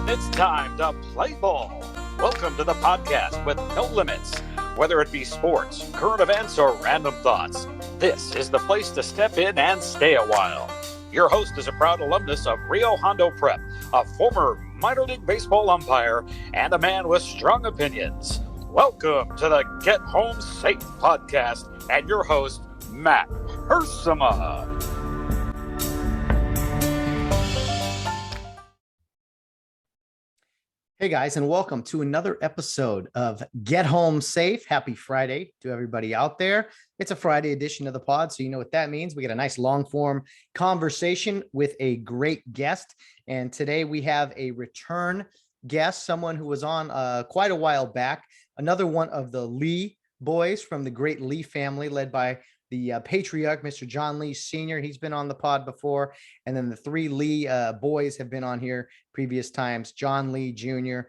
It's time to play ball. Welcome to the podcast with no limits. Whether it be sports, current events, or random thoughts, this is the place to step in and stay a while. Your host is a proud alumnus of Rio Hondo Prep, a former minor league baseball umpire, and a man with strong opinions. Welcome to the Get Home Safe podcast and your host, Matt Hersema. Hey guys, and welcome to another episode of Get Home Safe. Happy Friday to everybody out there. It's a Friday edition of the pod, so you know what that means. We get a nice long form conversation with a great guest. And today we have a return guest, someone who was on quite a while back, another one of the Lee boys from the great Lee family led by the patriarch, Mr. John Lee Sr. He's been on the pod before. And then the three Lee boys have been on here previous times, John Lee Jr.,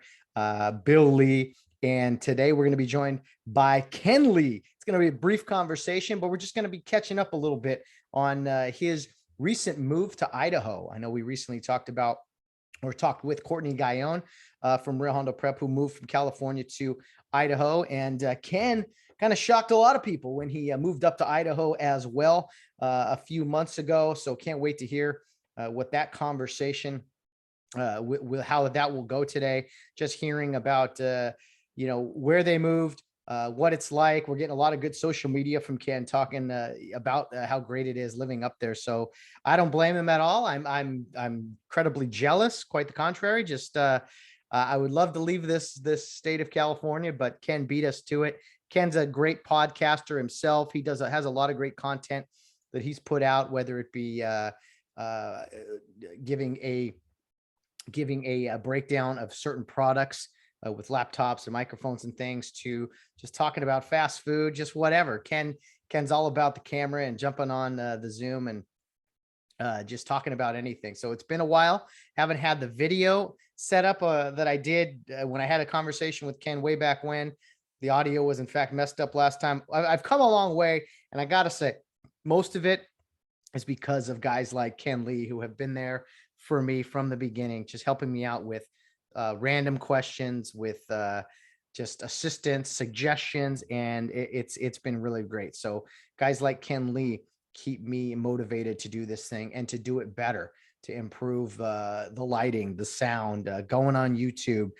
Bill Lee. And today we're going to be joined by Ken Lee. It's going to be a brief conversation, but we're just going to be catching up a little bit on his recent move to Idaho. I know we recently talked with Courtney Guyon from Rio Hondo Prep, who moved from California to Idaho. And Ken kind of shocked a lot of people when he moved up to Idaho as well a few months ago. So can't wait to hear what that conversation, with how that will go today. Just hearing about, where they moved, what it's like. We're getting a lot of good social media from Ken talking about how great it is living up there. So I don't blame him at all. I'm incredibly jealous. Quite the contrary. Just I would love to leave this state of California, but Ken beat us to it. Ken's a great podcaster himself. He has a lot of great content that he's put out, whether it be giving a breakdown of certain products with laptops and microphones and things, to just talking about fast food, just whatever. Ken's all about the camera and jumping on the Zoom and just talking about anything. So it's been a while. Haven't had the video set up that I did when I had a conversation with Ken way back when. The audio was in fact messed up last time. I've come a long way, and I got to say, most of it is because of guys like Ken Lee, who have been there for me from the beginning, just helping me out with random questions, with just assistance, suggestions, and it's been really great. So guys like Ken Lee keep me motivated to do this thing and to do it better, to improve the lighting, the sound, going on YouTube,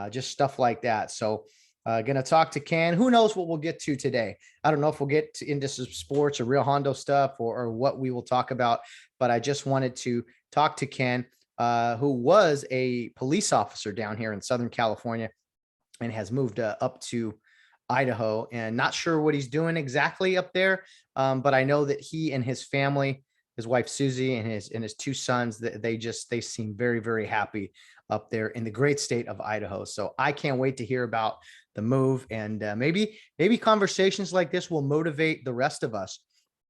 just stuff like that. So going to talk to Ken. Who knows what we'll get to today? I don't know if we'll get into some sports or Rio Hondo stuff or what we will talk about, but I just wanted to talk to Ken, who was a police officer down here in Southern California and has moved up to Idaho, and not sure what he's doing exactly up there. But I know that he and his family, his wife Susie and his two sons, they seem very, very happy up there in the great state of Idaho. So I can't wait to hear about the move, and maybe conversations like this will motivate the rest of us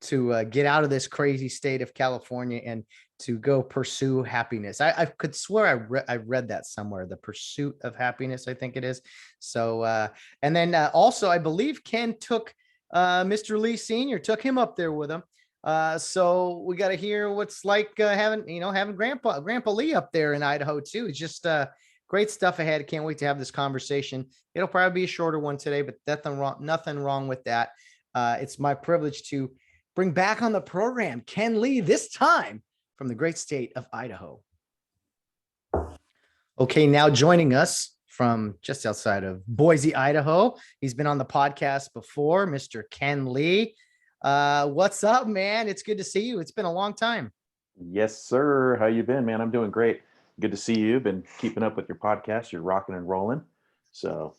to get out of this crazy state of California and to go pursue happiness. I could swear I read that somewhere, the pursuit of happiness, I think it is. So and then also I believe Ken took Mr. Lee Sr., took him up there with him. So we got to hear what's like having Grandpa Lee up there in Idaho too. It's just great stuff ahead. Can't wait to have this conversation. It'll probably be a shorter one today, but nothing wrong with that. It's my privilege to bring back on the program Ken Lee, this time from the great state of Idaho. Okay, now joining us from just outside of Boise, Idaho. He's been on the podcast before, Mr. Ken Lee. What's up, man? It's good to see you. It's been a long time. Yes, sir. How you been, man? I'm doing great. Good to see you. Been keeping up with your podcast. You're rocking and rolling. So,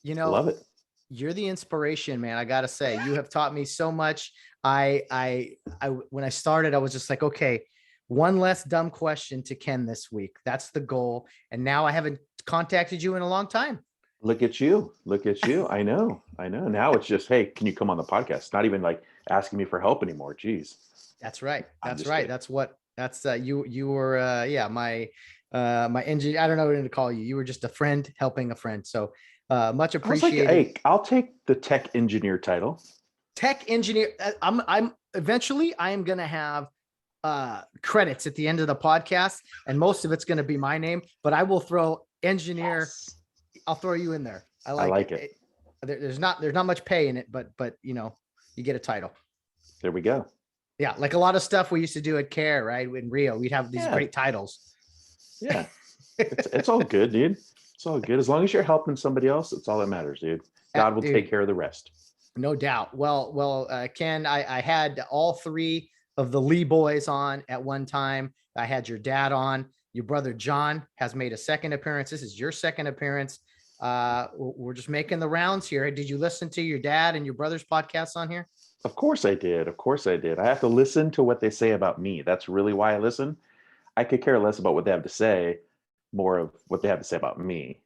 love it. You're the inspiration, man. I got to say, you have taught me so much. When I started, I was just like, okay, one less dumb question to Ken this week. That's the goal. And now I haven't contacted you in a long time. Look at you. I know. Now it's just, hey, can you come on the podcast? Not even like asking me for help anymore. Jeez. That's right. That's right. Kidding. You were, my engineer. I don't know what to call you. You were just a friend helping a friend. So much appreciated. Hey, I'll take the tech engineer title. Tech engineer. I'm eventually I am going to have credits at the end of the podcast, and most of it's going to be my name, but I will throw engineer. Yes. I'll throw you in there. I like it. There's not much pay in it, but you get a title. There we go. Yeah, like a lot of stuff we used to do at Care, right? In Rio, we'd have these great titles. Yeah, it's all good, dude. It's all good. As long as you're helping somebody else, it's all that matters, dude. God will take care of the rest. No doubt. Well, Ken, I had all three of the Lee boys on at one time. I had your dad on. Your brother John has made a second appearance. This is your second appearance. We're just making the rounds here. Did you listen to your dad and your brother's podcasts on here? Of course I did. I have to listen to what they say about me. That's really why I listen. I could care less about what they have to say, more of what they have to say about me.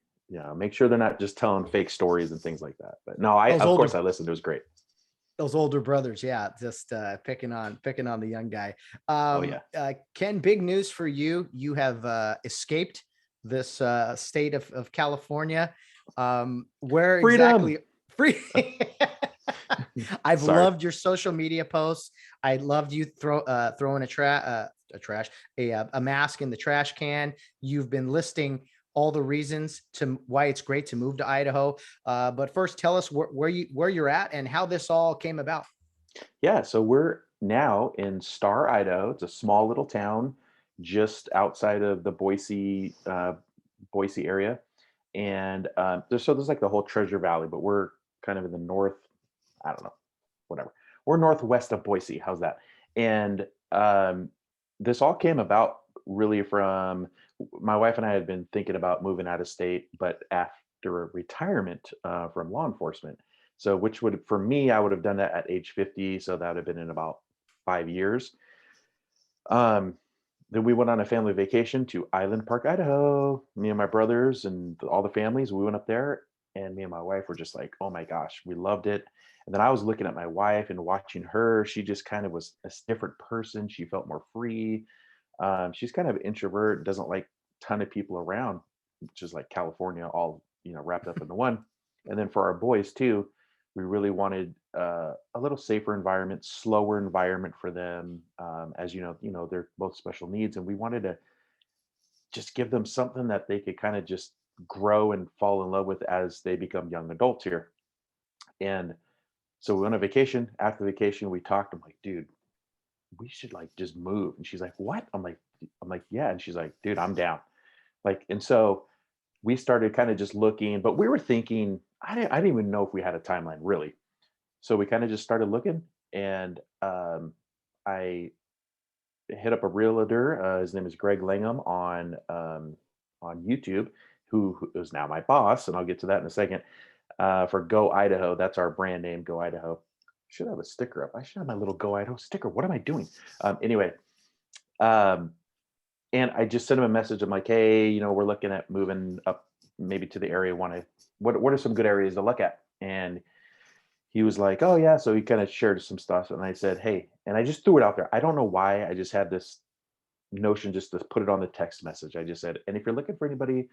Make sure they're not just telling fake stories and things like that. But no, of course I listened. It was great. Those older brothers, yeah, just picking on the young guy. Ken, big news for you. You have escaped this state of California. Where Freedom. Exactly? Free. I've loved your social media posts. I loved you throwing a mask in the trash can. You've been listing all the reasons to why it's great to move to Idaho. But first, tell us where you're at and how this all came about. Yeah, so we're now in Star, Idaho. It's a small little town just outside of the Boise area, and there's like the whole Treasure Valley, but we're kind of in the north. I don't know, whatever. We're northwest of Boise. How's that? And this all came about really from my wife and I had been thinking about moving out of state, but after retirement from law enforcement. So which would, for me, I would have done that at age 50. So that would have been in about 5 years. Then we went on a family vacation to Island Park, Idaho. Me and my brothers and all the families, we went up there, and me and my wife were just like, oh my gosh, we loved it. And then I was looking at my wife and watching her. She just kind of was a different person. She felt more free. She's kind of an introvert, doesn't like a ton of people around, which is like California, all wrapped up into one. And then for our boys too, we really wanted a little safer environment, slower environment for them. As they're both special needs, and we wanted to just give them something that they could kind of just grow and fall in love with as they become young adults here. And so we went on vacation. After vacation, we talked. I'm like, dude, we should like just move. And she's like, what? I'm like, yeah. And she's like, dude, I'm down. And so we started kind of just looking, but we were thinking, I didn't even know if we had a timeline really. So we kind of just started looking, and I hit up a realtor. His name is Greg Langham on YouTube, who is now my boss. And I'll get to that in a second. For Go Idaho. That's our brand name, Go Idaho. Should have a sticker up. I should have my little Go Idaho sticker. What am I doing? Anyway, and I just sent him a message. I'm like, hey, we're looking at moving up maybe to the area. What are some good areas to look at? And he was like, oh yeah. So he kind of shared some stuff. And I said, hey, and I just threw it out there. I don't know why. I just had this notion just to put it on the text message. I just said, and if you're looking for anybody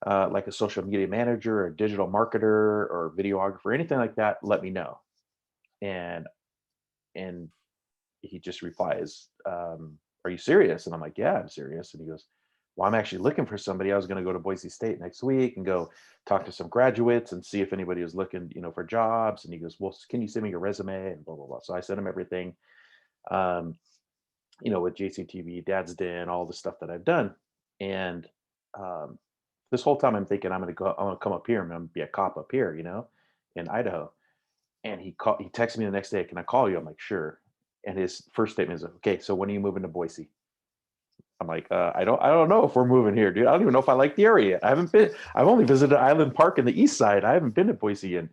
like a social media manager or digital marketer or videographer, anything like that, let me know. And he just replies, are you serious? And I'm like, yeah, I'm serious. And he goes, well, I'm actually looking for somebody. I was going to go to Boise State next week and go talk to some graduates and see if anybody was looking, for jobs. And he goes, well, can you send me your resume and blah, blah, blah. So I sent him everything, with JCTV, Dad's Den, all the stuff that I've done. And this whole time I'm thinking I'm going to come up here. I'm going to be a cop up here, in Idaho. And he texted me the next day, can I call you? I'm like, sure. And his first statement is, okay, so when are you moving to Boise? I'm like, I don't know if we're moving here, dude. I don't even know if I like the area. I've only visited Island Park in the east side. I haven't been to Boise. And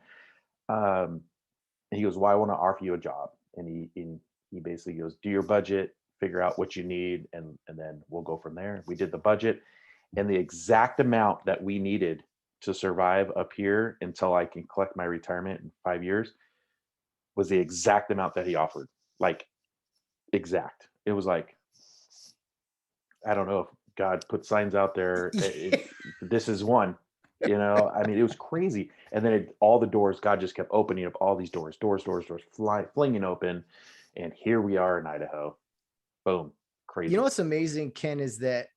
he goes, well, I want to offer you a job. And he basically goes, do your budget, figure out what you need, and then we'll go from there. We did the budget, and the exact amount that we needed to survive up here until I can collect my retirement in 5 years was the exact amount that he offered. Like exact. It was like, I don't know if God put signs out there. This is one, I mean, it was crazy. And then all the doors, God just kept opening up all these doors, flinging open. And here we are in Idaho. boom, crazy. You know what's amazing, Ken, is that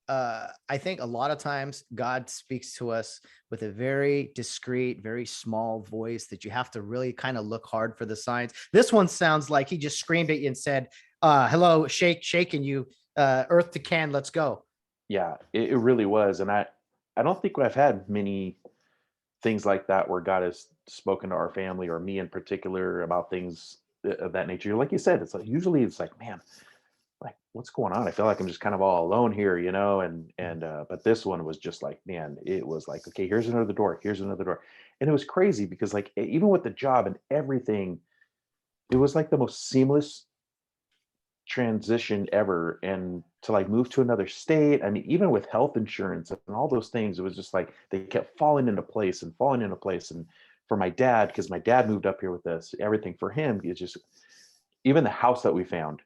I think a lot of times God speaks to us with a very discreet, very small voice that you have to really kind of look hard for the signs. This one sounds like he just screamed at you and said, hello, shaking you, earth to Ken, let's go. Yeah, it really was. And I don't think I've had many things like that where God has spoken to our family or me in particular about things of that nature. Like you said, it's like usually it's like, man, like what's going on? I feel like I'm just kind of all alone here, but this one was just like, man, it was like, okay, here's another door, here's another door. And it was crazy because like even with the job and everything, it was like the most seamless transition ever. And to like move to another state, I mean, even with health insurance and all those things, it was just like they kept falling into place and falling into place. And for my dad, because my dad moved up here with us, everything for him is just, even the house that we found,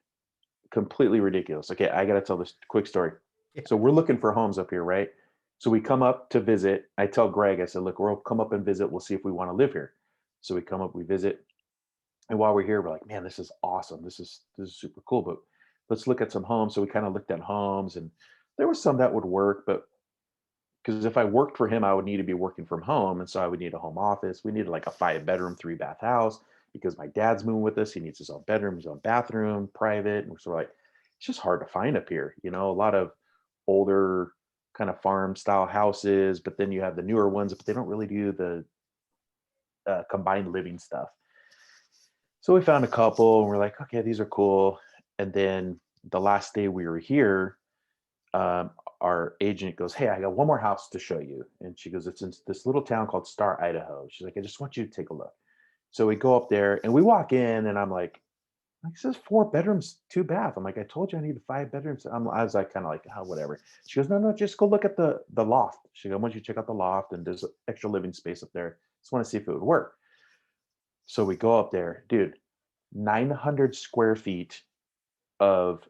completely ridiculous. Okay, I got to tell this quick story. Yeah. So we're looking for homes up here, right? So we come up to visit. I tell Greg, I said, look, we'll come up and visit. We'll see if we want to live here. So we come up, we visit. And while we're here, we're like, man, this is awesome. This is super cool. But let's look at some homes. So we kind of looked at homes, and there were some that would work, but because if I worked for him, I would need to be working from home. And so I would need a home office. We needed like a 5-bedroom, 3-bath house because my dad's moving with us. He needs his own bedroom, his own bathroom, private. And we're sort of like, it's just hard to find up here. A lot of older kind of farm style houses, but then you have the newer ones, but they don't really do the combined living stuff. So we found a couple and we're like, okay, these are cool. And then the last day we were here, our agent goes, hey, I got one more house to show you. And she goes, it's in this little town called Star, Idaho. She's like, I just want you to take a look. So we go up there and we walk in and I'm like, it says 4 bedrooms, 2 bath. I'm like, I told you I need 5 bedrooms. I was like, kind of like, oh, whatever. She goes, no, just go look at the loft. She goes, I want you to check out the loft and there's extra living space up there. Just want to see if it would work. So we go up there, dude, 900 square feet of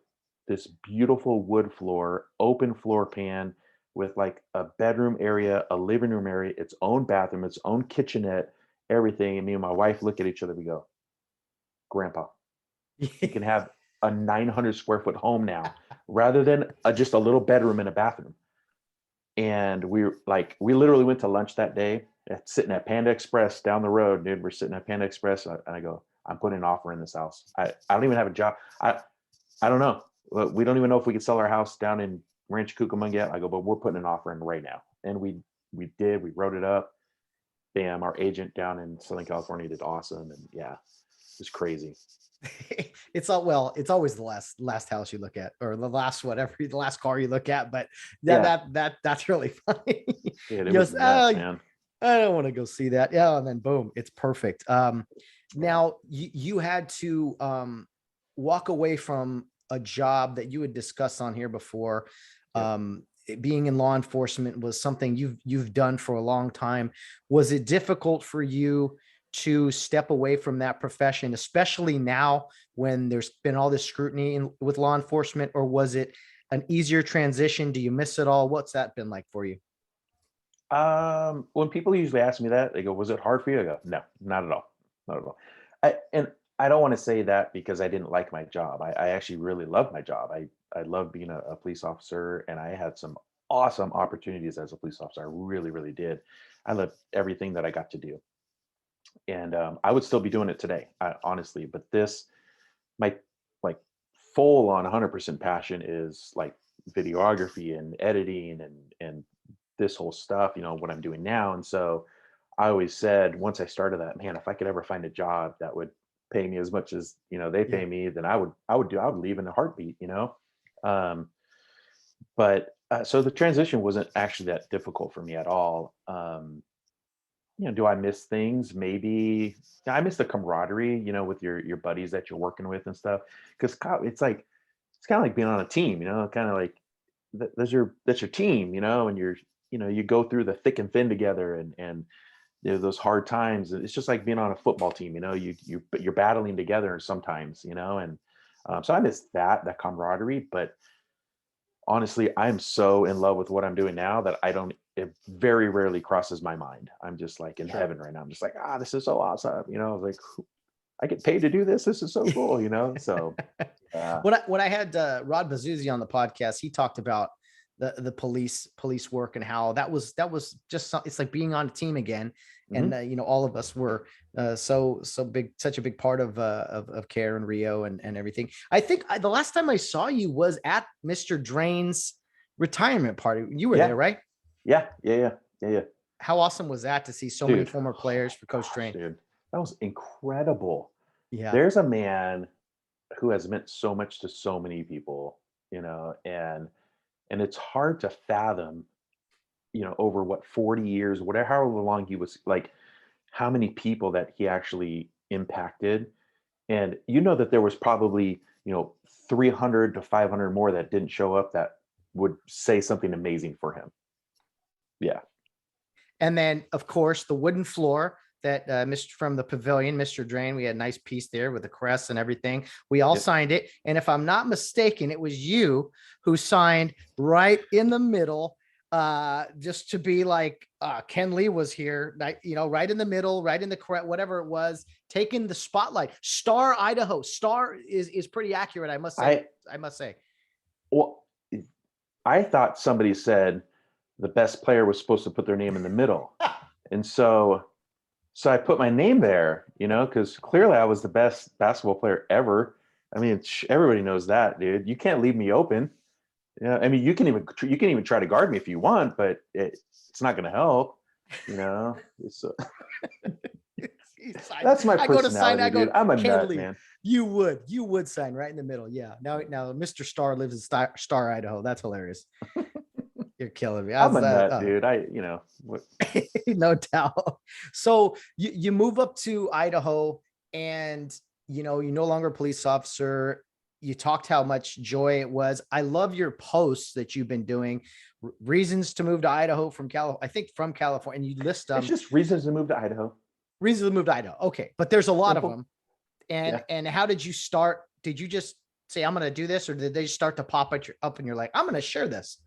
this beautiful wood floor, open floor pan with like a bedroom area, a living room area, its own bathroom, its own kitchenette, everything. And me and my wife look at each other. We go, Grandpa, you can have a 900 square foot home now rather than just a little bedroom and a bathroom. And we literally went to lunch that day, sitting at Panda Express down the road, dude. We're sitting at Panda Express. And I go, I'm putting an offer in this house. I don't even have a job. I don't know. We don't even know if we could sell our house down in Rancho Cucamonga yet. I go, but we're putting an offer in right now. And we did. We wrote it up. Bam, our agent down in Southern California did awesome. And yeah, it was crazy. It's always the last house you look at, or the last car you look at. But that's really funny. Yeah, it was nuts, man. I don't want to go see that. Yeah, and then boom, it's perfect. Now you had to walk away from a job that you had discussed on here before. Being in law enforcement was something you've done for a long time. Was it difficult for you to step away from that profession, especially now when there's been all this scrutiny with law enforcement, or was it an easier transition? Do you miss it all? What's that been like for you? When people usually ask me that, they go, was it hard for you? I go, no, not at all. Not at all. I don't want to say that because I didn't like my job. I actually really loved my job. I love being a police officer, and I had some awesome opportunities as a police officer. I really, really did. I loved everything that I got to do. And I would still be doing it today, honestly. But my like full on 100% passion is like videography and editing and this whole stuff, what I'm doing now. And so I always said, once I started that, man, if I could ever find a job that would pay me as much as, they pay me, then I would leave in a heartbeat, so the transition wasn't actually that difficult for me at all. Do I miss things? Maybe. I miss the camaraderie, with your buddies that you're working with and stuff. Because it's kind of like being on a team, kind of like that's your team, and you go through the thick and thin together, and those hard times. It's just like being on a football team, you're battling together sometimes, and so I miss that camaraderie. But honestly, I'm so in love with what I'm doing now that it very rarely crosses my mind. I'm just like in heaven right now. I'm just like, this is so awesome. Like I get paid to do this. This is so cool, you know? So, When I had Rod Bazuzzi on the podcast, he talked about the police work and how that was just it's like being on a team again. And mhm. you know, all of us were so big, such a big part of Care and Rio and everything. I think the last time I saw you was at Mr. Drain's retirement party. You were there, Yeah. right? Yeah. How awesome was that to see so many Dude, former players for Coach gosh, Drain? dude, that was incredible. Yeah. There's a man who has meant so much to so many people, you know, and it's hard to fathom, you know, over what 40 years, whatever, however long he was, like, how many people that he actually impacted. And you know that there was probably, you know, 300 to 500 more that didn't show up that would say something amazing for him. Yeah. And then, of course, the wooden floor that Mr. from the pavilion, Mr. Drain, we had a nice piece there with the crest and everything. We all Yep. signed it. And if I'm not mistaken, it was you who signed right in the middle, just to be like, Ken Lee was here, you know, right in the middle, right in the correct, whatever it was, taking the spotlight. Star Idaho. Star is pretty accurate, I must say. I must say. Well, I thought somebody said the best player was supposed to put their name in the middle. And so I put my name there, you know, because clearly I was the best basketball player ever. I mean, everybody knows that, dude. You can't leave me open. Yeah, I mean, you can even try to guard me if you want, but it's not going to help, you know. That's my I go to sign. personality, I go, dude. I'm a Ken nut, Lee. man. You would sign right in the middle. Yeah. Now, Mr. Star lives in Star, Idaho. That's hilarious. You're killing me. I I'm was, a nut, dude. You know, no doubt. So you move up to Idaho, and you know, you're no longer a police officer. You talked how much joy it was. I love your posts that you've been doing. Reasons to move to Idaho from California. I think from California, and you list it's just reasons to move to Idaho. reasons to move to Idaho. Okay, but there's a lot Simple. of them. And Yeah. and how did you start? Did you just say I'm going to do this, or did they start to pop up and you're like, I'm going to share this?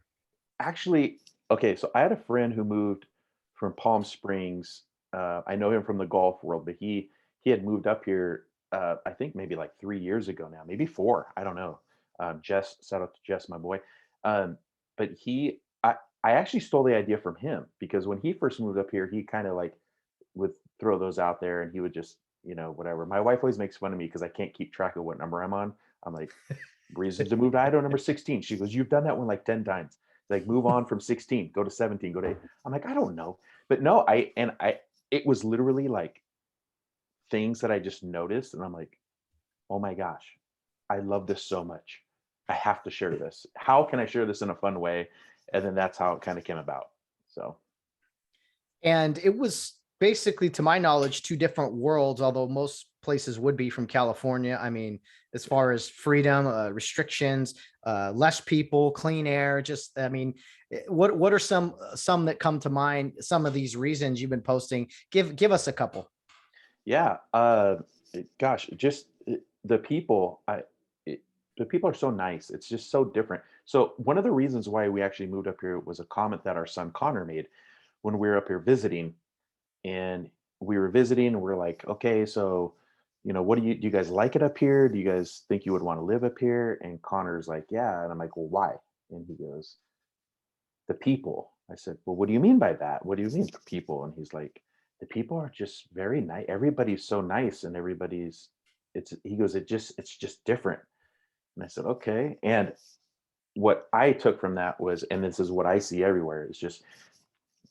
Actually, okay, so I had a friend who moved from Palm Springs. I know him from the golf world, but he had moved up here. I think maybe like 3 years ago now, maybe four. I don't know. Jess, shout out to Jess, my boy. But I actually stole the idea from him because when he first moved up here, he kind of like would throw those out there, and he would just, you know, whatever. My wife always makes fun of me because I can't keep track of what number I'm on. I'm like, reasons to move to Idaho number 16. She goes, you've done that one like 10 times. Like, move on from 16, go to 17, go to 8. I'm like, I don't know. But no, it was literally like things that I just noticed. And I'm like, oh my gosh, I love this so much. I have to share this. How can I share this in a fun way? And then that's how it kind of came about. So, And it was basically, to my knowledge, two different worlds, although most places would be from California. I mean, as far as freedom, restrictions, less people, clean air, just, I mean, what are some that come to mind, some of these reasons you've been posting? Give us a couple. yeah, gosh, just the people, the people are so nice. It's just so different. So one of the reasons why we actually moved up here was a comment that our son Connor made when we were up here visiting. And we were visiting and we're like, okay, so, you know, what do you guys like it up here? Do you guys think you would want to live up here? And Connor's like, yeah. And I'm like, well, why? And he goes, the people. I said, well, what do you mean by that? What do you mean, the people? And he's like, the people are just very nice. Everybody's so nice, and he goes, it's just different. And I said, okay. And what I took from that was, and this is what I see everywhere, is just,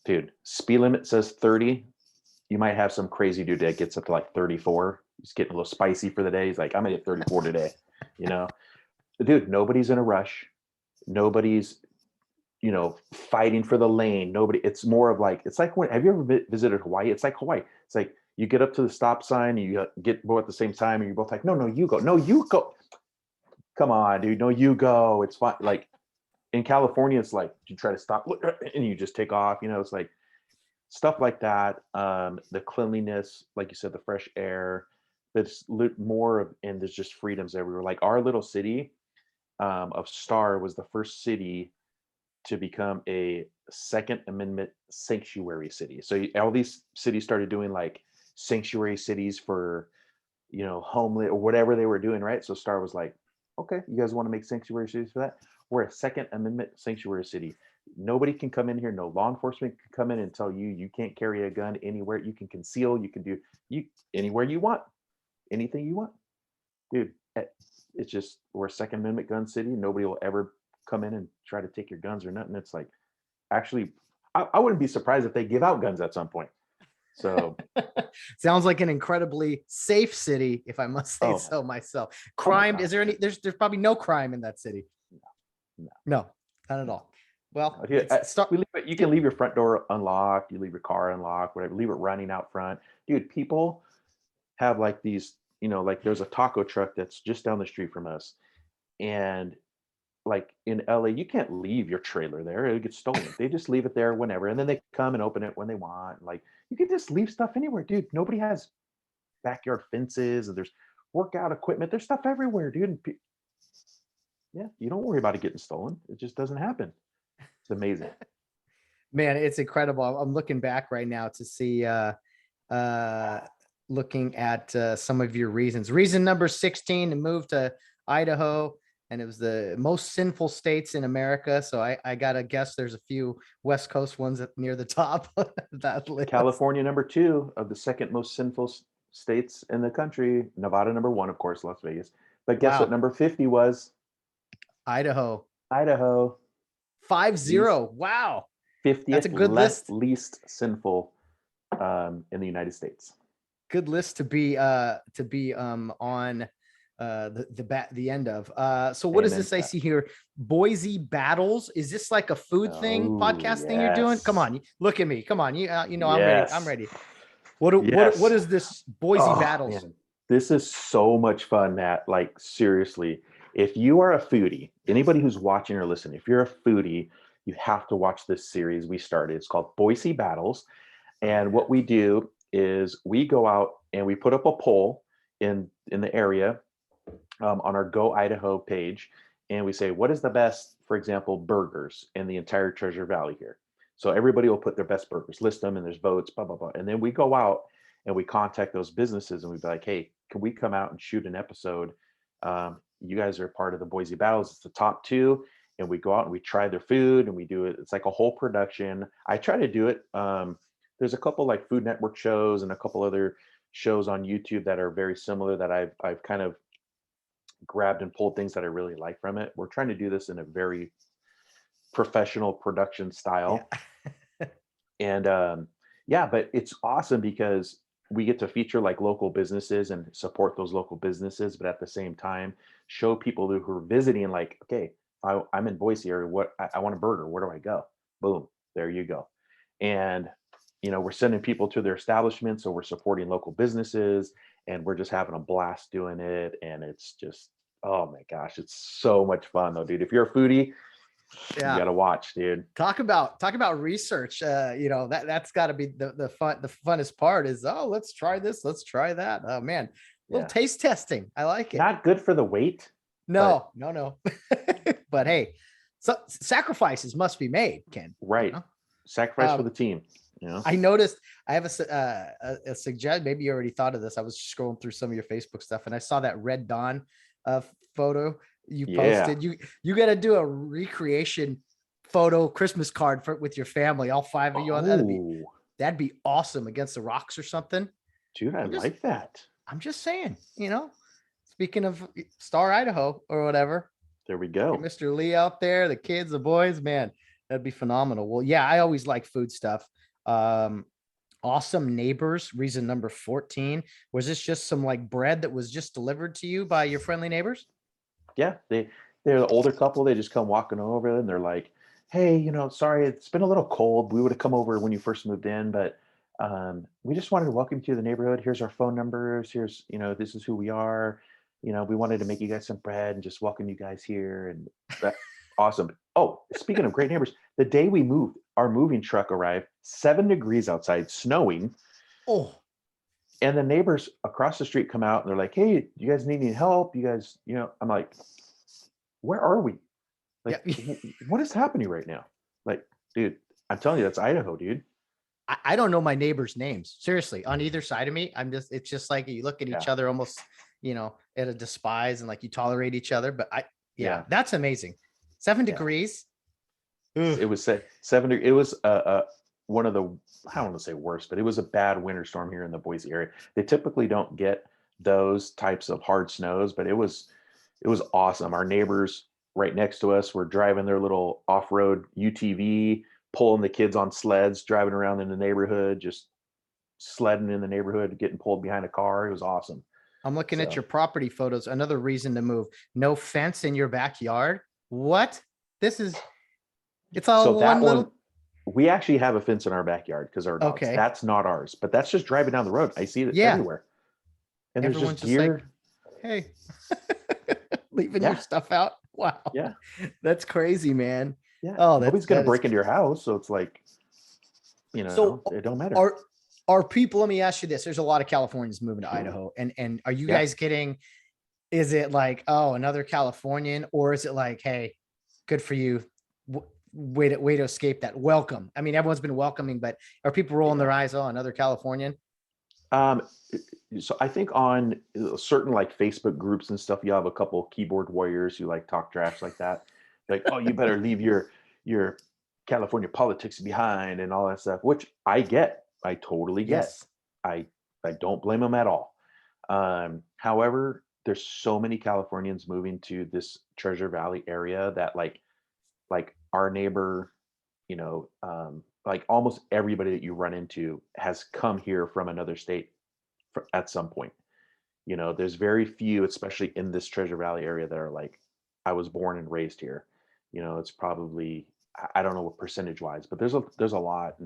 dude, speed limit says 30. You might have some crazy dude that gets up to like 34. He's getting a little spicy for the day. He's like, I'm gonna get 34 today. You know, but dude, nobody's in a rush. Nobody's, you know, fighting for the lane. Nobody. It's more of like, it's like, when have you ever visited Hawaii? It's like Hawaii. It's like you get up to the stop sign, and you get both at the same time, and you're both like, no, you go. No, you go. Come on, dude. No, you go. It's fine. Like in California, it's like you try to stop and you just take off. You know, it's like stuff like that. The cleanliness, like you said, the fresh air. That's more of, and there's just freedoms everywhere. Like our little city of Star was the first city to become a Second Amendment sanctuary city. So all these cities started doing like sanctuary cities for homeless or whatever they were doing, right? So Star was like, okay, you guys want to make sanctuary cities for that? We're a Second Amendment sanctuary city. Nobody can come in here. No law enforcement can come in and tell you can't carry a gun anywhere. You can conceal. You can do you anywhere you want, anything you want, dude. It's just we're a Second Amendment gun city. Nobody will ever come in and try to take your guns or nothing. It's like, actually, I wouldn't be surprised if they give out guns at some point. So sounds like an incredibly safe city, if I must say so myself. Crime, is there any, there's probably no crime in that city. No, not at all. Well, you can leave your front door unlocked, you leave your car unlocked, whatever, leave it running out front. Dude, people have like these, like there's a taco truck that's just down the street from us. And like in LA, you can't leave your trailer there. It gets stolen. They just leave it there whenever. And then they come and open it when they want. Like you can just leave stuff anywhere, dude. Nobody has backyard fences and there's workout equipment. There's stuff everywhere, dude. Yeah, you don't worry about it getting stolen. It just doesn't happen. It's amazing. Man, it's incredible. I'm looking back right now to see looking at some of your reasons. Reason number 16 to move to Idaho, and it was the most sinful states in America. So I gotta guess there's a few West Coast ones near the top of that list. California number 2 of the second most sinful states in the country. Nevada number 1, of course, Las Vegas. But guess what number 50 was? Idaho. 50. Wow. 50th. That's a good list. Least sinful in the United States. Good list to be on the end of. So what does this I see here? Boise Battles. Is this like a food thing, podcast thing you're doing? Come on, look at me. Come on, I'm ready. What is this Boise Battles? Man. This is so much fun, Matt. Like seriously, if you are a foodie, anybody who's watching or listening, if you're a foodie, you have to watch this series we started. It's called Boise Battles. And what we do is we go out and we put up a poll in the area on our Go Idaho page. And we say, what is the best, for example, burgers in the entire Treasure Valley here? So everybody will put their best burgers, list them, and there's votes, blah, blah, blah. And then we go out and we contact those businesses and we'd be like, hey, can we come out and shoot an episode? You guys are part of the Boise Battles. It's the top 2. And we go out and we try their food and we do it. It's like a whole production. I try to do it. There's a couple like Food Network shows and a couple other shows on YouTube that are very similar that I've kind of grabbed and pulled things that I really like from it. We're trying to do this in a very professional production style. Yeah. And but it's awesome because we get to feature like local businesses and support those local businesses, but at the same time show people who are visiting like, okay, I'm in Boise area. I want a burger. Where do I go? Boom. There you go. And, we're sending people to their establishments. So we're supporting local businesses and we're just having a blast doing it. And it's just, oh my gosh, it's so much fun though, dude. If you're a foodie, you got to watch, dude. Talk about research. That's got to be the funnest part is, let's try this. Let's try that. Oh man. Little taste testing. I like it. Not good for the weight. No. But hey, so sacrifices must be made, Ken. Right. Sacrifice for the team. I noticed I have a suggestion. Maybe you already thought of this. I was scrolling through some of your Facebook stuff and I saw that Red Dawn photo you posted. You got to do a recreation photo Christmas card with your family, all 5 of you on that. That'd be awesome against the rocks or something. Dude, I like that. I'm just saying, speaking of Star Idaho or whatever. There we go. Mr. Lee out there, the kids, the boys, man, that'd be phenomenal. Well, yeah, I always like food stuff. Awesome neighbors. Reason number 14. Was this just some like bread that was just delivered to you by your friendly neighbors? Yeah, they're the older couple. They just come walking over and they're like, hey, sorry, it's been a little cold. We would have come over when you first moved in, but we just wanted to welcome you to the neighborhood. Here's our phone numbers. Here's, this is who we are. We wanted to make you guys some bread and just welcome you guys here. And that's awesome. Oh, speaking of great neighbors, the day we moved, our moving truck arrived, 7 degrees outside, snowing. Oh. And the neighbors across the street come out and they're like, hey, you guys need any help? You guys, I'm like, where are we? Like, what is happening right now? Like, dude, I'm telling you, that's Idaho, dude. I don't know my neighbors' names. Seriously, on either side of me, it's just like you look at each Yeah. other almost, at a despise and like you tolerate each other. But Yeah. that's amazing. 7 Yeah. degrees. It was 7 It was one of the, I don't want to say worst, but it was a bad winter storm here in the Boise area. They typically don't get those types of hard snows, but it was awesome. Our neighbors right next to us were driving their little off-road UTV, pulling the kids on sleds, driving around in the neighborhood, just sledding in the neighborhood, getting pulled behind a car. It was awesome. I'm looking at So- your property photos. Another reason to move. No fence in your backyard. What? It's all So that one little. we actually have a fence in our backyard because our dogs. Okay. That's not ours, but that's just driving down the road. I see it Yeah. everywhere. And there's Everyone's just just deer. like, hey, leaving Yeah. your stuff out. Wow. Yeah. That's crazy, man. Yeah. Oh, Nobody's going that to is break into your house. So it's like, So it don't matter. Are people, let me ask you this. There's a lot of Californians moving to Idaho. And are you Yeah. guys getting, is it like, oh, another Californian, or is it like, hey, good for you. Way to escape that. Welcome. I mean, everyone's been welcoming, but are people rolling their eyes? Oh, another Californian. So I think on certain like Facebook groups and stuff, you have a couple of keyboard warriors who like talk trash like that. Like, oh, you better leave your California politics behind and all that stuff, which I get. I totally get. Yes. I don't blame them at all. However, there's so many Californians moving to this Treasure Valley area that like our neighbor, like almost everybody that you run into has come here from another state at some point. There's very few, especially in this Treasure Valley area, that are like, I was born and raised here. It's probably, I don't know what percentage wise, but there's a lot.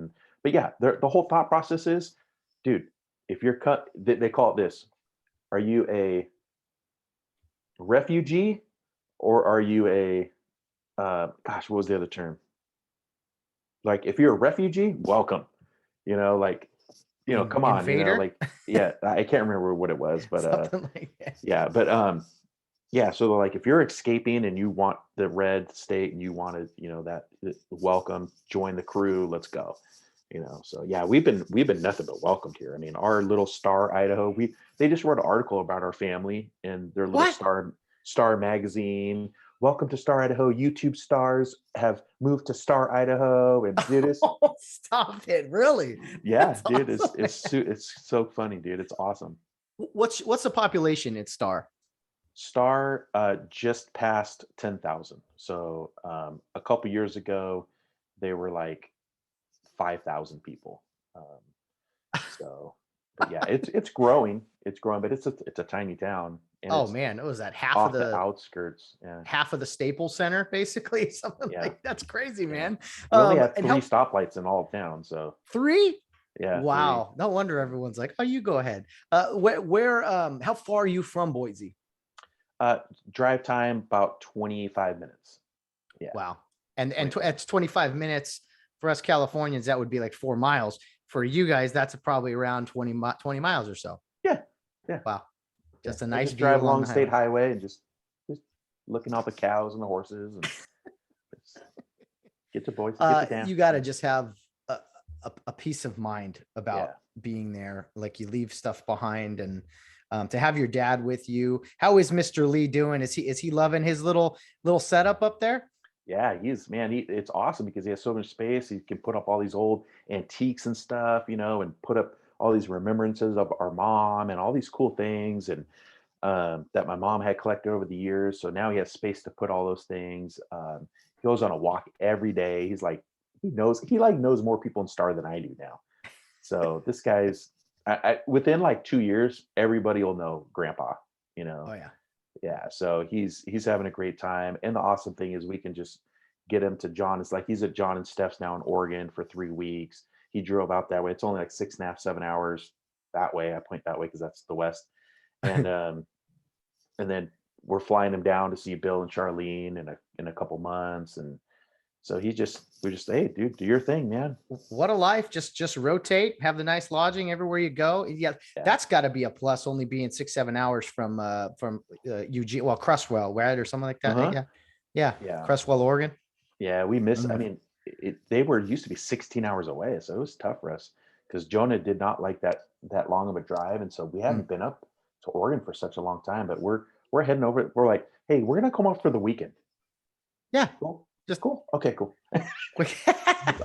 But yeah, the whole thought process is, dude, if you're they call it this, are you a refugee or are you a, what was the other term? Like, if you're a refugee, welcome, come on, Invader? yeah, I can't remember what it was, but Something like that. yeah, but yeah, so like if you're escaping and you want the red state and you wanted, that welcome, join the crew, let's go. So yeah, we've been nothing but welcomed here. I mean, our little Star Idaho, they just wrote an article about our family in their little Star magazine. Welcome to Star Idaho. YouTube stars have moved to Star Idaho, and dude, it's Oh, stop it! Really? yeah, That's dude, awesome, it's so funny, dude. It's awesome. What's the population at Star? Star just passed 10,000. So a couple years ago, they were like 5,000 people. But yeah, it's growing. It's growing, but it's a tiny town. And Oh it's man, what was that? Half off of the the outskirts. Yeah. half of the Staples Center, basically. Something Yeah. like that's crazy, man. We only have and 3 stoplights in all of town. So 3? yeah. Wow. No wonder everyone's like, oh, you go ahead. How far are you from Boise? Drive time about 25 minutes. Yeah. Wow. And it's 25 minutes for us Californians. That would be like 4 miles. For you guys, that's probably around 20 miles or so. Yeah. Yeah. Wow. Just a I nice just view drive along the the state highway. highway and just looking at the cows and the horses and get to Boise. Get to town. You got to just have a peace of mind about Yeah. being there. Like you leave stuff behind, and to have your dad with you. How is Mr. Lee doing? Is he loving his little setup up there? Yeah, it's awesome because he has so much space. He can put up all these old antiques and stuff, and put up all these remembrances of our mom and all these cool things and that my mom had collected over the years. So now he has space to put all those things. He goes on a walk every day. He's like, he knows more people in Star than I do now. So this guy's within like 2 years, everybody will know Grandpa, Oh yeah. Yeah, so he's having a great time. And the awesome thing is we can just get him to John. It's like he's at John and Steph's now in Oregon for 3 weeks. He drove out that way. It's only like 6.5, 7 hours that way. I point that way because that's the west. And and then we're flying him down to see Bill and Charlene in a couple months. And so we just, hey, dude, do your thing, man. What a life. Just rotate, have the nice lodging everywhere you go. Yeah. That's got to be a plus, only being 6-7 hours from Eugene, Cresswell, right? Or something like that. Uh-huh. Yeah. Cresswell, Oregon. Yeah, we miss, I mean, they were used to be 16 hours away, so it was tough for us because Jonah did not like that long of a drive, and so we Mm. haven't been up to Oregon for such a long time. But we're heading over. We're like, hey, we're gonna come up for the weekend. Yeah, Cool. just Cool. Okay, cool. quick.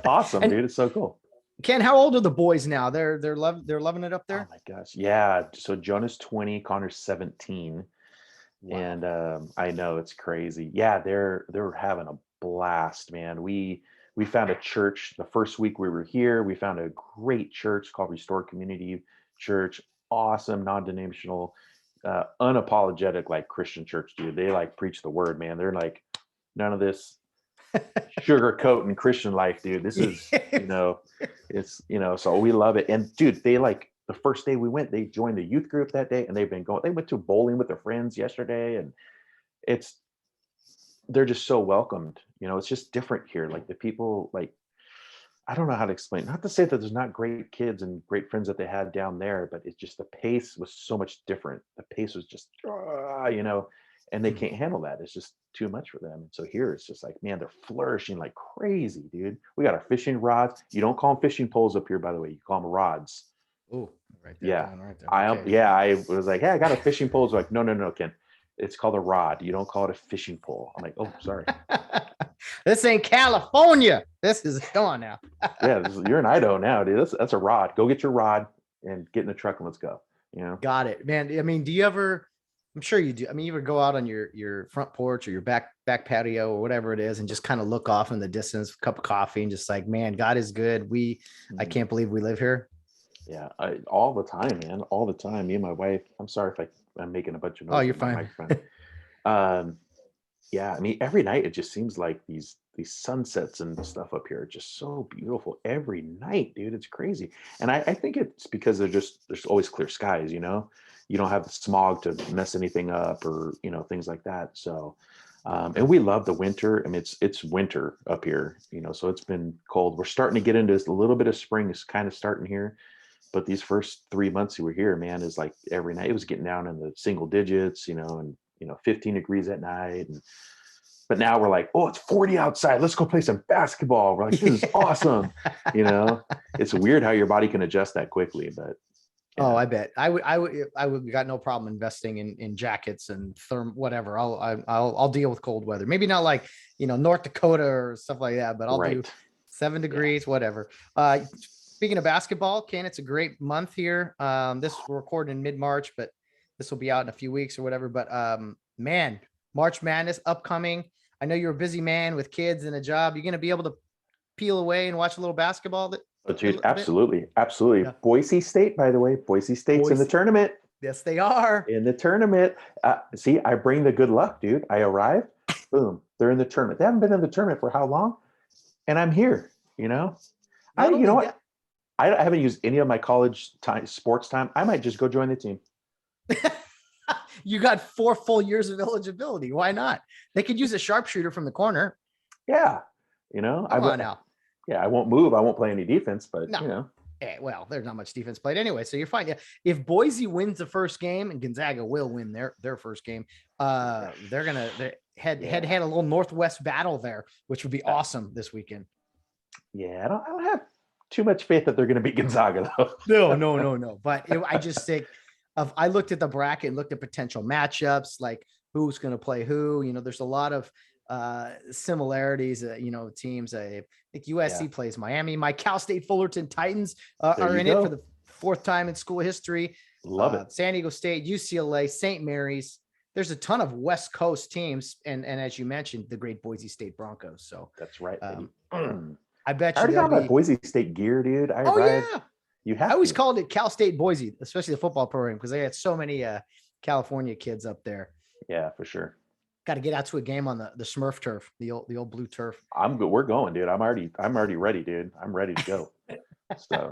Awesome, And dude. It's so cool. Ken, how old are the boys now? They're loving it up Oh there. my gosh. Yeah. So Jonah's 20, Connor's 17. Wow. And I know it's crazy. Yeah, they're having a blast, man. We found a church the first week we were here. We found a great church called Restored Community Church. Awesome, non-denominational, unapologetic like Christian church, dude. They like preach the word, man. They're like none of this sugarcoat and Christian life, dude. This is, it's, so we love it. And dude, they like the first day we went, they joined the youth group that day and they went to bowling with their friends yesterday. And they're just so welcomed. It's just different here. Like the people, like, I don't know how to explain, not to say that there's not great kids and great friends that they had down there, but it's just the pace was so much different. The pace was just, and they can't handle that. It's just too much for them. And so here it's just like, man, they're flourishing like crazy, dude. We got our fishing rods. You don't call them fishing poles up here, by the way. You call them rods. Oh, right there. Yeah. Right there. Okay. I was like, hey, I got a fishing pole. It's like, no, Ken. It's called a rod. You don't call it a fishing pole. I'm like, oh, sorry. This ain't California. This is gone now. Yeah, you're in Idaho now, dude. That's a rod. Go get your rod and get in the truck and let's go. Got it, man. I mean, do you ever? I'm sure you do. I mean, you ever go out on your front porch or your back patio or whatever it is, and just kind of look off in the distance, a cup of coffee, and just like, man, God is good. I can't believe we live here. Yeah, all the time, man. All the time. Me and my wife. I'm sorry if I'm making a bunch of noise. Oh, you're fine. Yeah, I mean, every night it just seems like these sunsets and stuff up here are just so beautiful every night, dude. It's crazy. And I think it's because there's always clear skies, you don't have the smog to mess anything up or, things like that. So, and we love the winter. I mean, it's winter up here, so it's been cold. We're starting to get into a little bit of spring is kind of starting here. But these first 3 months we were here, man, is like every night it was getting down in the single digits, and 15 degrees at night. But now we're like, oh, it's 40 outside. Let's go play some basketball. We're like, this is awesome. It's weird how your body can adjust that quickly, but. Oh, I bet I would got no problem investing in jackets and whatever. I'll deal with cold weather. Maybe not like, North Dakota or stuff like that, but I'll do 7 degrees, whatever. Speaking of basketball, Ken, it's a great month here. This we're recording in mid-March, but this will be out in a few weeks or whatever. But man, March Madness upcoming. I know you're a busy man with kids and a job. You're going to be able to peel away and watch a little basketball. Dude, absolutely. Yeah. Boise State, by the way, Boise State's in the tournament. Yes, they are in the tournament. See, I bring the good luck, dude. I arrive, boom, they're in the tournament. They haven't been in the tournament for how long? And I'm here, I haven't used any of my college time, sports time. I might just go join the team. You got 4 full years of eligibility. Why not? They could use a sharpshooter from the corner. Yeah. Come on now. Yeah, I won't move. I won't play any defense, but no. Well, there's not much defense played anyway, so you're fine. Yeah. If Boise wins the first game and Gonzaga will win their first game, they're gonna head a little Northwest battle there, which would be awesome this weekend. Yeah, I don't have too much faith that they're going to beat Gonzaga though. No. But I just think I looked at the bracket and looked at potential matchups, like who's going to play who. There's a lot of similarities. Teams. I think USC plays Miami. My Cal State Fullerton Titans are in it for the 4th time in school history. Love it. San Diego State, UCLA, St. Mary's. There's a ton of West Coast teams, and as you mentioned, the great Boise State Broncos. So that's right. I bet I already got my Boise State gear, dude. Yeah. I always called it Cal State Boise, especially the football program, because they had so many California kids up there. Yeah, for sure. Got to get out to a game on the Smurf turf, the old blue turf. I'm good. We're going, dude. I'm already ready, dude. I'm ready to go. So,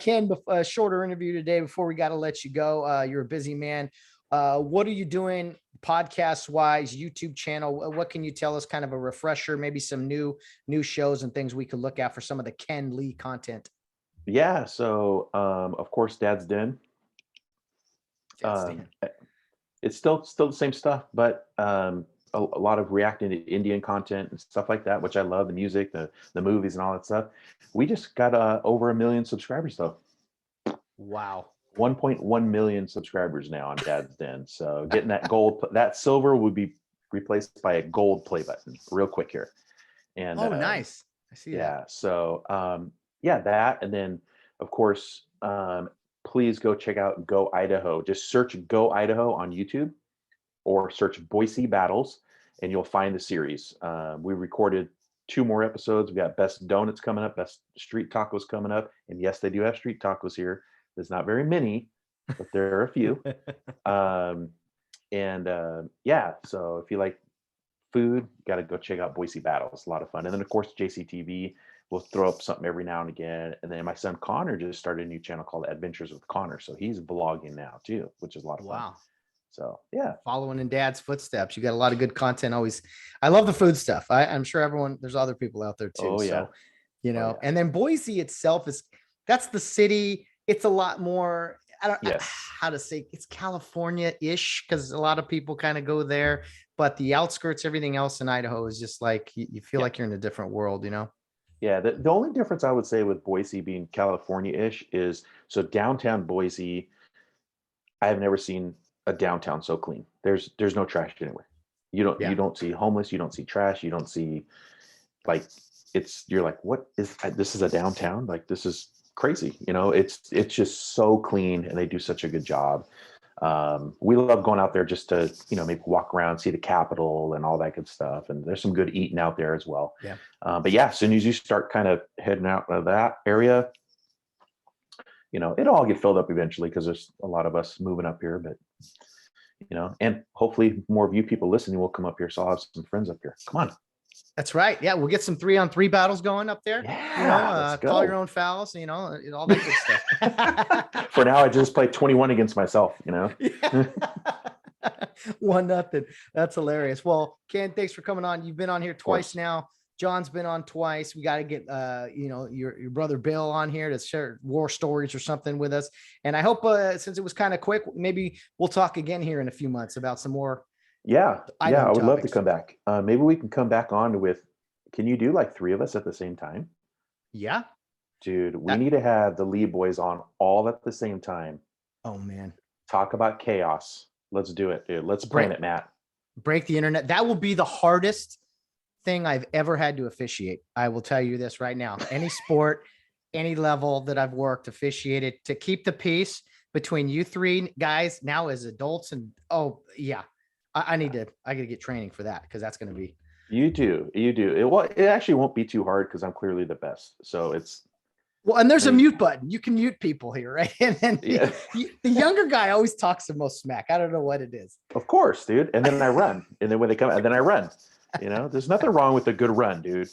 Ken, a shorter interview today before we got to let you go. You're a busy man. What are you doing podcast wise, YouTube channel? What can you tell us, kind of a refresher, maybe some new shows and things we could look at for some of the Ken Lee content? Yeah. So, of course, Dad's Den. It's still the same stuff, but a lot of reacting to Indian content and stuff like that, which I love, the music, the movies and all that stuff. We just got over 1 million subscribers though. Wow. 1.1 million subscribers now on Dad's Den. So getting that gold, that silver would be replaced by a gold play button real quick here. And Nice. I see that. yeah. So yeah, that. And then of course, please go check out Go Idaho. Just search Go Idaho on YouTube or search Boise Battles and you'll find the series. We recorded 2 more episodes. We got best donuts coming up, best street tacos coming up. And yes, they do have street tacos here. There's not very many, but there are a few. Yeah, so if you like food, you got to go check out Boise Battles. A lot of fun. And then of course JCTV will throw up something every now and again. And then my son Connor just started a new channel called Adventures with Connor, so he's vlogging now too, which is a lot of fun. Wow. So yeah, following in Dad's footsteps. You got a lot of good content. Always, I love the food stuff. I'm sure there's other people out there too. Oh, yeah. So, you know, Oh, yeah. And then Boise itself that's the city. It's a lot more. I don't know how to say, it's California-ish because a lot of people kind of go there, but the outskirts, everything else in Idaho is just like, you feel like you're in a different world, you know? Yeah. The only difference I would say with Boise being California-ish is, so downtown Boise, I have never seen a downtown so clean. There's no trash anywhere. You don't see homeless, you don't see trash, you don't see, like, you're like, what is this? Is a downtown? Like, this is crazy. You know, it's just so clean and they do such a good job. We love going out there just to, maybe walk around, see the Capitol and all that good stuff. And there's some good eating out there as well. Yeah. But yeah, as soon as you start kind of heading out of that area, it'll all get filled up eventually because there's a lot of us moving up here, but and hopefully more of you people listening will come up here. So I'll have some friends up here. Come on. That's right. Yeah. We'll get some 3-on-3 battles going up there. Yeah, call your own fouls, all that good stuff. For now, I just play 21 against myself, Yeah. 1-0. That's hilarious. Well, Ken, thanks for coming on. You've been on here twice now. John's been on twice. We got to get, your brother Bill on here to share war stories or something with us. And I hope, since it was kind of quick, maybe we'll talk again here in a few months about some more. Yeah. I would love to come back. Maybe we can come back on can you do like 3 of us at the same time? Yeah. Dude, we need to have the Lee boys on all at the same time. Oh man. Talk about chaos. Let's do it, dude. Let's plan it, Matt. Break the internet. That will be the hardest thing I've ever had to officiate. I will tell you this right now. Any sport, any level that I've worked, officiated, to keep the peace between you 3 guys now as adults. And I gotta get training for that because that's going to be. You do. It actually won't be too hard because I'm clearly the best. So it's. Well, and there's a mute button. You can mute people here, right? And then the younger guy always talks the most smack. I don't know what it is. Of course, dude. And then I run. And then when they come, and then I run. There's nothing wrong with a good run, dude.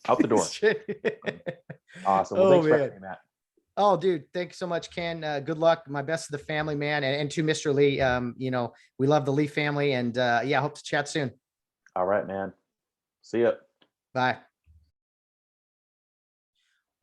Out the door. Awesome. Well, thanks for having me, Matt. Oh, dude, thanks so much, Ken. Good luck. My best to the family, man. And to Mr. Lee, we love the Lee family. And hope to chat soon. All right, man. See ya. Bye.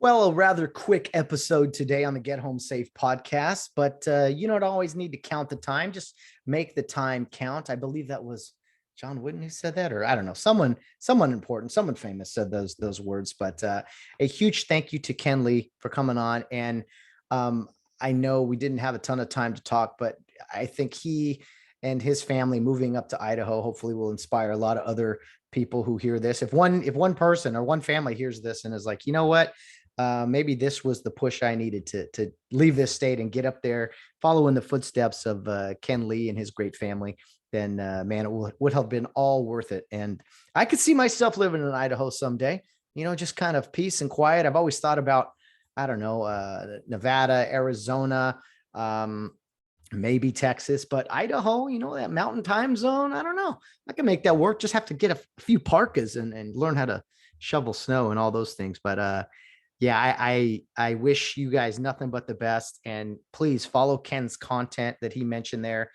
Well, a rather quick episode today on the Get Home Safe podcast, but you don't always need to count the time. Just make the time count. I believe that was John Wooden who said that, or I don't know, someone important, someone famous said those words. But a huge thank you to Ken Lee for coming on. And I know we didn't have a ton of time to talk, but I think he and his family moving up to Idaho hopefully will inspire a lot of other people who hear this. If one person or one family hears this and is like, you know what, maybe this was the push I needed to leave this state and get up there, follow in the footsteps of Ken Lee and his great family, then man, it would have been all worth it. And I could see myself living in Idaho someday, just kind of peace and quiet. I've always thought about, I don't know, Nevada, Arizona, maybe Texas, but Idaho, that mountain time zone, I don't know. I can make that work. Just have to get a few parkas and learn how to shovel snow and all those things. But I wish you guys nothing but the best. And please follow Ken's content that he mentioned there.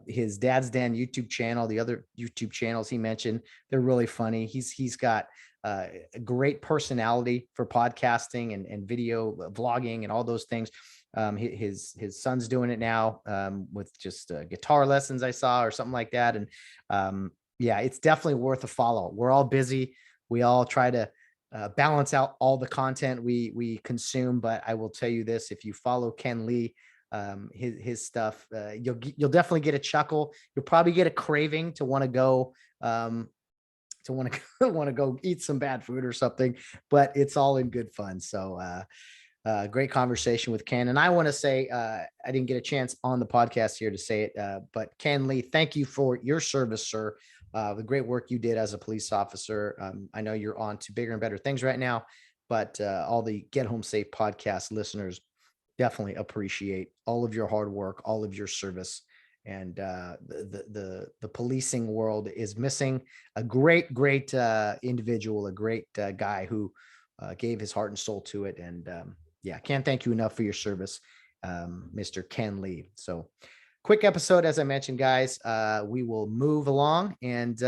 His Dad's Den YouTube channel, the other YouTube channels he mentioned, they're really funny. He's got a great personality for podcasting and video vlogging and all those things. His son's doing it now with just guitar lessons I saw or something like that. And Yeah, it's definitely worth a follow. We're all busy. We all try to balance out all the content we consume. But I will tell you this: if you follow Ken Lee, his stuff, you'll definitely get a chuckle. You'll probably get a craving to want to go want to go eat some bad food or something. But it's all in good fun. So great conversation with Ken. And I want to say, I didn't get a chance on the podcast here to say it, but Ken Lee, thank you for your service, sir. The great work you did as a police officer. I know you're on to bigger and better things right now, but all the Get Home Safe podcast listeners definitely appreciate all of your hard work, all of your service. And the policing world is missing a great individual, a great guy who gave his heart and soul to it. And yeah, can't thank you enough for your service, Mr. Ken Lee. So quick episode, as I mentioned, guys. We will move along and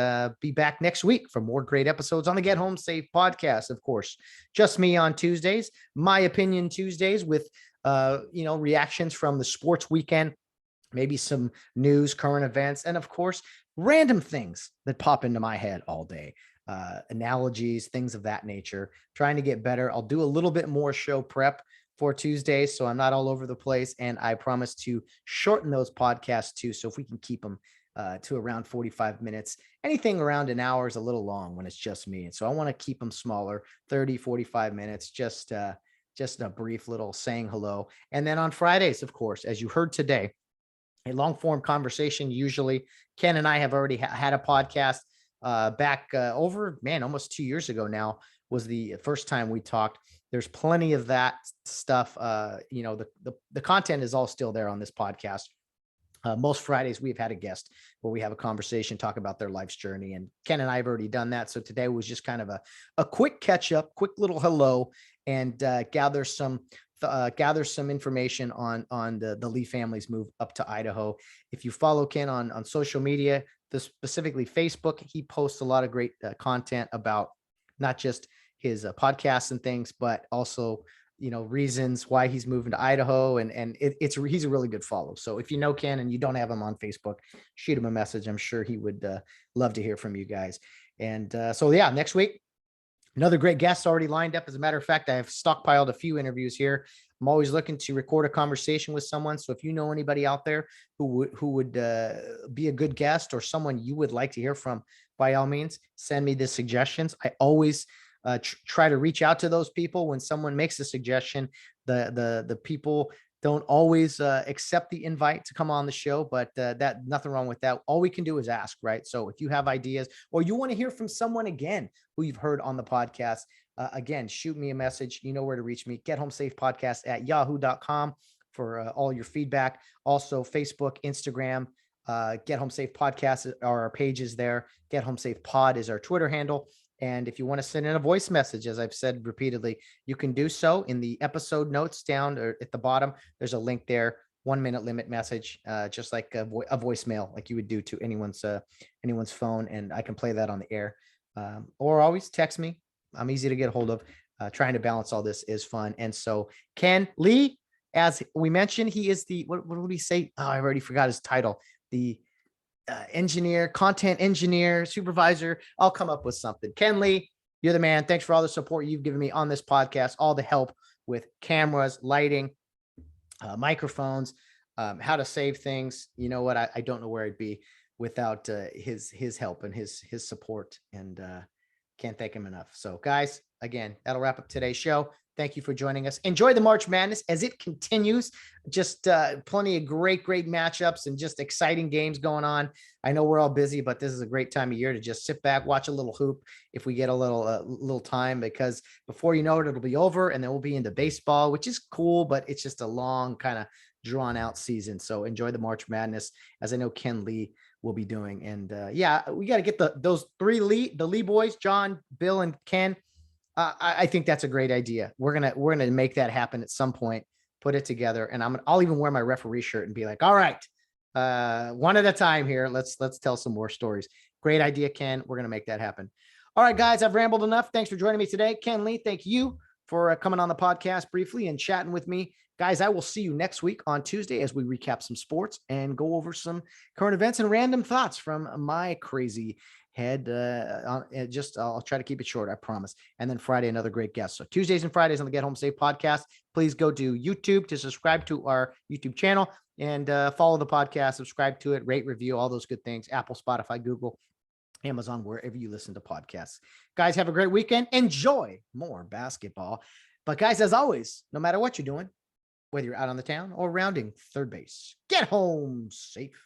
be back next week for more great episodes on the Get Home Safe podcast. Of course, just me on Tuesdays, my opinion Tuesdays with reactions from the sports weekend, maybe some news, current events, and of course, random things that pop into my head all day. Analogies, things of that nature, trying to get better. I'll do a little bit more show prep for Tuesdays, so I'm not all over the place. And I promise to shorten those podcasts too. So if we can keep them to around 45 minutes, anything around an hour is a little long when it's just me. And so I want to keep them smaller, 30, 45 minutes, just a brief little saying hello. And then on Fridays, of course, as you heard today, a long form conversation. Usually Ken and I have already had a podcast back over, almost 2 years ago now was the first time we talked. There's plenty of that stuff. The content is all still there on this podcast. Most Fridays we've had a guest where we have a conversation, talk about their life's journey. And Ken and I have already done that. So today was just kind of a quick catch up, quick little hello, and gather some information on the Lee family's move up to Idaho. If you follow Ken on social media, specifically Facebook, he posts a lot of great content about not just his podcasts and things, but also, reasons why he's moving to Idaho. And he's a really good follow. So if you know Ken and you don't have him on Facebook, shoot him a message. I'm sure he would love to hear from you guys. And so yeah, next week, another great guest already lined up. As a matter of fact, I have stockpiled a few interviews here. I'm always looking to record a conversation with someone. So if you know anybody out there who would be a good guest or someone you would like to hear from, by all means, send me the suggestions. I always try to reach out to those people when someone makes a suggestion. The people don't always accept the invite to come on the show, but that nothing wrong with that. All we can do is ask, right? So if you have ideas or you want to hear from someone again who you've heard on the podcast, again, shoot me a message. You know where to reach me. GetHomeSafePodcast@yahoo.com for all your feedback. Also, Facebook, Instagram, Get Home Safe Podcast are our pages there. Get Home Safe Pod is our Twitter handle. And if you want to send in a voice message, as I've said repeatedly, you can do so in the episode notes down or at the bottom. There's a link there, 1 minute limit message, just like a voicemail, like you would do to anyone's phone. And I can play that on the air, or always text me. I'm easy to get a hold of. Trying to balance all this is fun. And so Ken Lee, as we mentioned, he is the, what would he say? Oh, I already forgot his title. The content engineer, supervisor. I'll come up with something. Ken Lee, you're the man. Thanks for all the support you've given me on this podcast, all the help with cameras, lighting, microphones, how to save things. You know what? I don't know where I'd be without his help and his support, and can't thank him enough. So guys, again, that'll wrap up today's show. Thank you for joining us. Enjoy the March Madness as it continues. Just plenty of great matchups and just exciting games going on. I know we're all busy, but this is a great time of year to just sit back, watch a little hoop if we get a little time, because before you know it, it'll be over and then we'll be into baseball, which is cool, but it's just a long kind of drawn out season. So enjoy the March Madness, as I know Ken Lee will be doing. And yeah, we got to get those the Lee boys, John, Bill, and Ken. I think that's a great idea. We're gonna make that happen at some point. Put it together, and I'll even wear my referee shirt and be like, "All right, one at a time here. Let's tell some more stories." Great idea, Ken. We're gonna make that happen. All right, guys, I've rambled enough. Thanks for joining me today, Ken Lee. Thank you for coming on the podcast briefly and chatting with me. Guys, I will see you next week on Tuesday as we recap some sports and go over some current events and random thoughts from my crazy head. I'll try to keep it short, I promise. And then Friday, another great guest. So Tuesdays and Fridays on the Get Home Safe podcast. Please go to YouTube to subscribe to our YouTube channel and follow the podcast, subscribe to it, rate, review, all those good things. Apple, Spotify, Google, Amazon, wherever you listen to podcasts. Guys, have a great weekend. Enjoy more basketball. But guys, as always, no matter what you're doing, whether you're out on the town or rounding third base, get home safe.